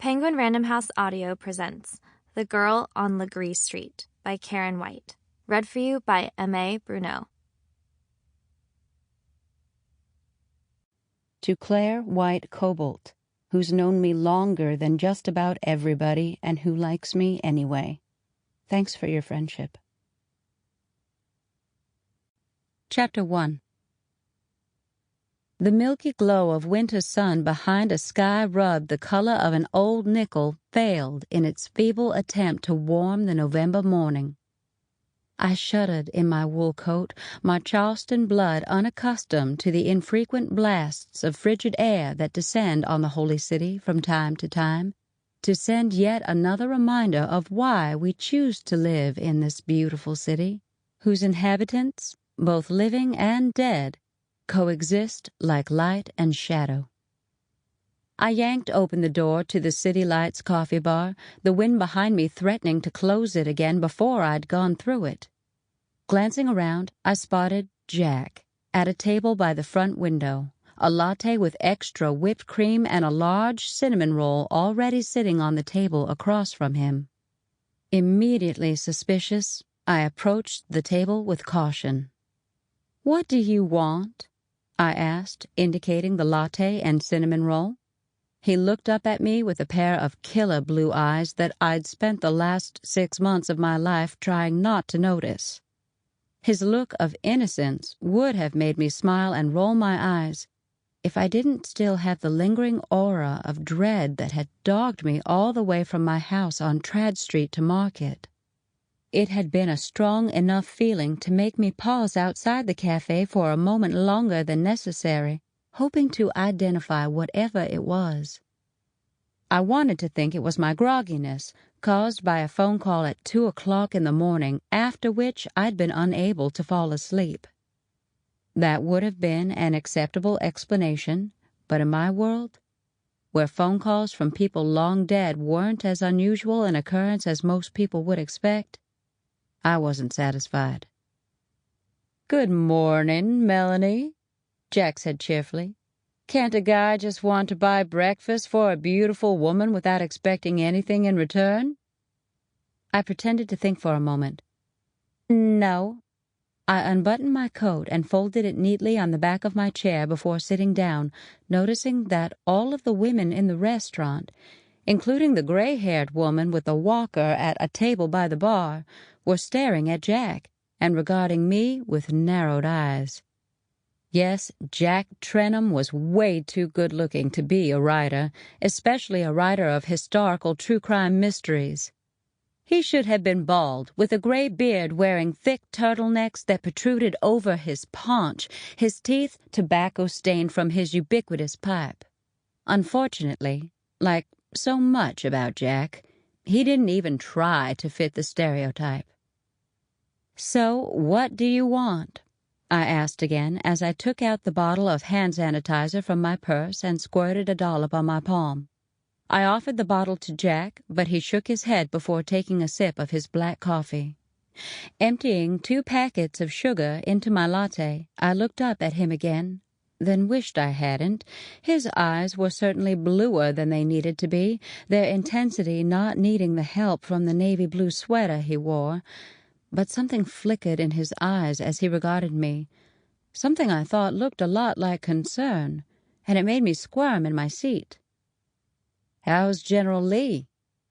Penguin Random House Audio presents The Girl on Legare Street by Karen White. Read for you by Aimée, Bruneau. To Claire White Cobalt, who's known me longer than just about everybody and who likes me anyway. Thanks for your friendship. Chapter 1. The milky glow of winter sun behind a sky rubbed the color of an old nickel failed in its feeble attempt to warm the November morning. I shuddered in my wool coat, my Charleston blood unaccustomed to the infrequent blasts of frigid air that descend on the holy city from time to time, to send yet another reminder of why we choose to live in this beautiful city, whose inhabitants, both living and dead, coexist like light and shadow. I yanked open the door to the City Lights coffee bar, the wind behind me threatening to close it again before I'd gone through it. Glancing around, I spotted Jack at a table by the front window, a latte with extra whipped cream and a large cinnamon roll already sitting on the table across from him. Immediately suspicious, I approached the table with caution. "What do you want?" I asked, indicating the latte and cinnamon roll. He looked up at me with a pair of killer blue eyes that I'd spent the last 6 months of my life trying not to notice. His look of innocence would have made me smile and roll my eyes if I didn't still have the lingering aura of dread that had dogged me all the way from my house on Trad Street to Market. It had been a strong enough feeling to make me pause outside the cafe for a moment longer than necessary, hoping to identify whatever it was. I wanted to think it was my grogginess, caused by a phone call at 2 o'clock in the morning, after which I'd been unable to fall asleep. That would have been an acceptable explanation, but in my world, where phone calls from people long dead weren't as unusual an occurrence as most people would expect, I wasn't satisfied. "Good morning, Melanie," Jack said cheerfully. "Can't a guy just want to buy breakfast for a beautiful woman without expecting anything in return?" I pretended to think for a moment. "No." I unbuttoned my coat and folded it neatly on the back of my chair before sitting down, noticing that all of the women in the restaurant, including the gray-haired woman with the walker at a table by the bar, were staring at Jack and regarding me with narrowed eyes. Yes, Jack Trenholm was way too good-looking to be a writer, especially a writer of historical true crime mysteries. He should have been bald, with a gray beard, wearing thick turtlenecks that protruded over his paunch, his teeth tobacco-stained from his ubiquitous pipe. Unfortunately, like so much about Jack, he didn't even try to fit the stereotype. "So, what do you want?" I asked again as I took out the bottle of hand sanitizer from my purse and squirted a dollop on my palm. I offered the bottle to Jack, but he shook his head before taking a sip of his black coffee. Emptying 2 packets of sugar into my latte, I looked up at him again, then wished I hadn't. His eyes were certainly bluer than they needed to be, their intensity not needing the help from the navy blue sweater he wore. But something flickered in his eyes as he regarded me, something I thought looked a lot like concern, and it made me squirm in my seat. "How's General Lee?"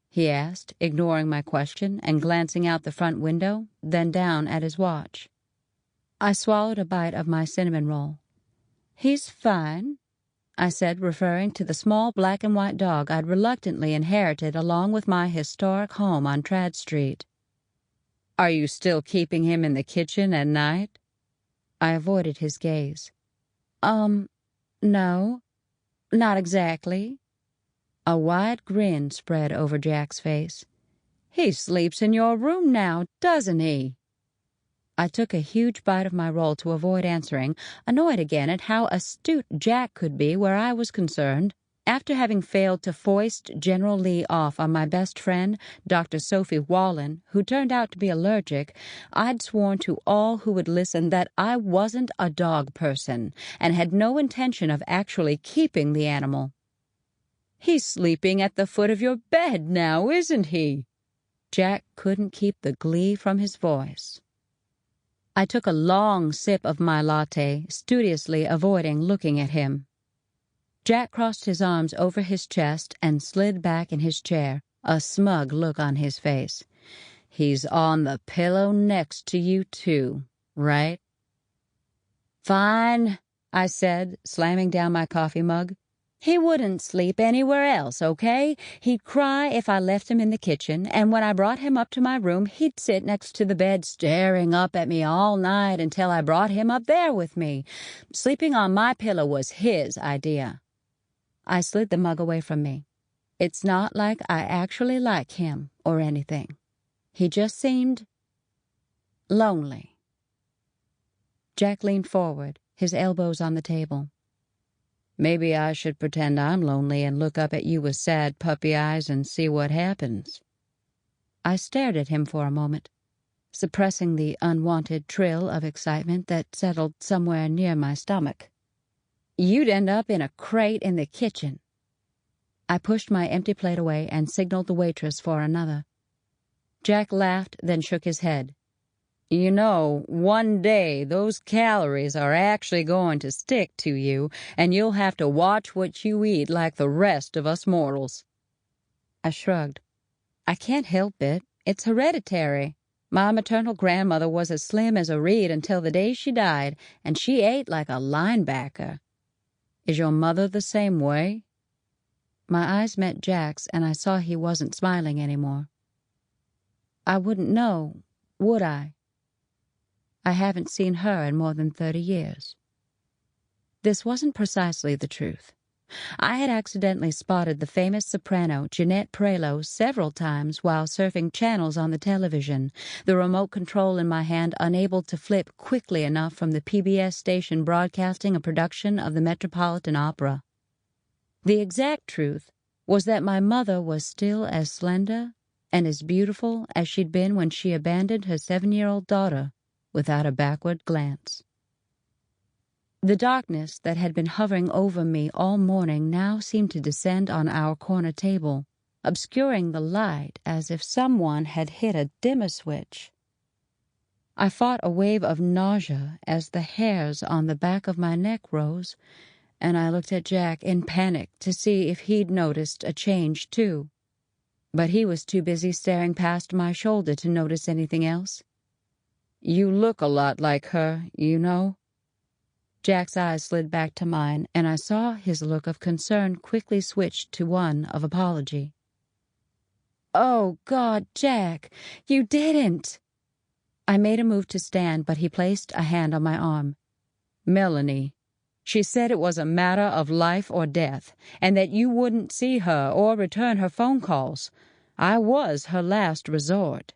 he asked, ignoring my question and glancing out the front window, then down at his watch. I swallowed a bite of my cinnamon roll. "He's fine," I said, referring to the small black and white dog I'd reluctantly inherited along with my historic home on Trad Street. "Are you still keeping him in the kitchen at night?" I avoided his gaze. No, not exactly." A wide grin spread over Jack's face. "He sleeps in your room now, doesn't he?" I took a huge bite of my roll to avoid answering, annoyed again at how astute Jack could be where I was concerned. After having failed to foist General Lee off on my best friend, Dr. Sophie Wallen, who turned out to be allergic, I'd sworn to all who would listen that I wasn't a dog person and had no intention of actually keeping the animal. He's sleeping at the foot of your bed now, isn't he?" Jack couldn't keep the glee from his voice. I took a long sip of my latte, studiously avoiding looking at him. Jack crossed his arms over his chest and slid back in his chair, a smug look on his face. "He's on the pillow next to you, too, right?" "Fine," I said, slamming down my coffee mug. "He wouldn't sleep anywhere else, okay? He'd cry if I left him in the kitchen, and when I brought him up to my room, he'd sit next to the bed staring up at me all night until I brought him up there with me. Sleeping on my pillow was his idea." I slid the mug away from me. It's not like I actually like him or anything. He just seemed lonely. Jack leaned forward, his elbows on the table. "Maybe I should pretend I'm lonely and look up at you with sad puppy eyes and see what happens." I stared at him for a moment, suppressing the unwanted trill of excitement that settled somewhere near my stomach. "You'd end up in a crate in the kitchen." I pushed my empty plate away and signaled the waitress for another. Jack laughed, then shook his head. "You know, one day those calories are actually going to stick to you, and you'll have to watch what you eat like the rest of us mortals." I shrugged. "I can't help it. It's hereditary. My maternal grandmother was as slim as a reed until the day she died, and she ate like a linebacker. Is your mother the same way?" My eyes met Jack's, and I saw he wasn't smiling anymore. "I wouldn't know, would I? I haven't seen her in more than 30 years. This wasn't precisely the truth. I had accidentally spotted the famous soprano Ginnette Prioleau several times while surfing channels on the television, the remote control in my hand unable to flip quickly enough from the PBS station broadcasting a production of the Metropolitan Opera. The exact truth was that my mother was still as slender and as beautiful as she'd been when she abandoned her 7-year-old daughter without a backward glance. The darkness that had been hovering over me all morning now seemed to descend on our corner table, obscuring the light as if someone had hit a dimmer switch. I fought a wave of nausea as the hairs on the back of my neck rose, and I looked at Jack in panic to see if he'd noticed a change too. But he was too busy staring past my shoulder to notice anything else. "You look a lot like her, you know." Jack's eyes slid back to mine, and I saw his look of concern quickly switch to one of apology. "Oh, God, Jack, you didn't!" I made a move to stand, but he placed a hand on my arm. "Melanie, she said it was a matter of life or death, and that you wouldn't see her or return her phone calls. I was her last resort."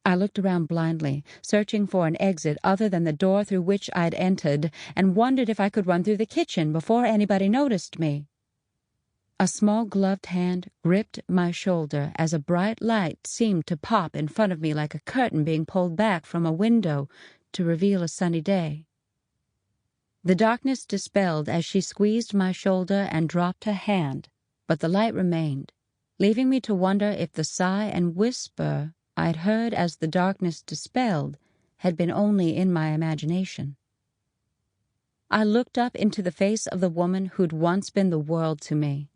I looked around blindly, searching for an exit other than the door through which I'd entered, and wondered if I could run through the kitchen before anybody noticed me. A small gloved hand gripped my shoulder as a bright light seemed to pop in front of me like a curtain being pulled back from a window to reveal a sunny day. The darkness dispelled as she squeezed my shoulder and dropped her hand, but the light remained, leaving me to wonder if the sigh and whisper I'd heard as the darkness dispelled had been only in my imagination. I looked up into the face of the woman who'd once been the world to me,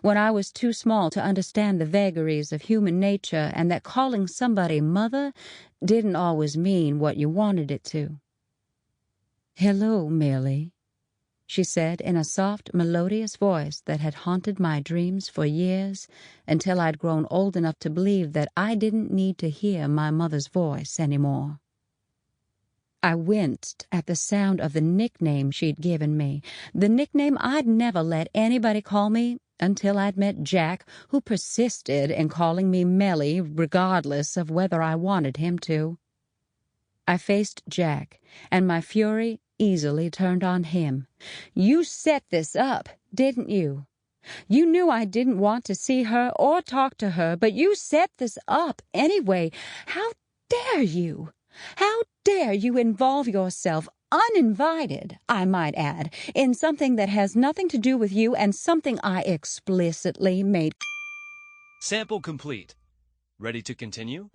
when I was too small to understand the vagaries of human nature and that calling somebody mother didn't always mean what you wanted it to. "Hello, Millie," she said in a soft, melodious voice that had haunted my dreams for years until I'd grown old enough to believe that I didn't need to hear my mother's voice anymore. I winced at the sound of the nickname she'd given me, the nickname I'd never let anybody call me until I'd met Jack, who persisted in calling me Mellie regardless of whether I wanted him to. I faced Jack, and my fury easily turned on him. "You set this up, didn't you? You knew I didn't want to see her or talk to her, but you set this up anyway. How dare you? How dare you involve yourself uninvited, I might add, in something that has nothing to do with you and something I explicitly made. Sample complete. Ready to continue?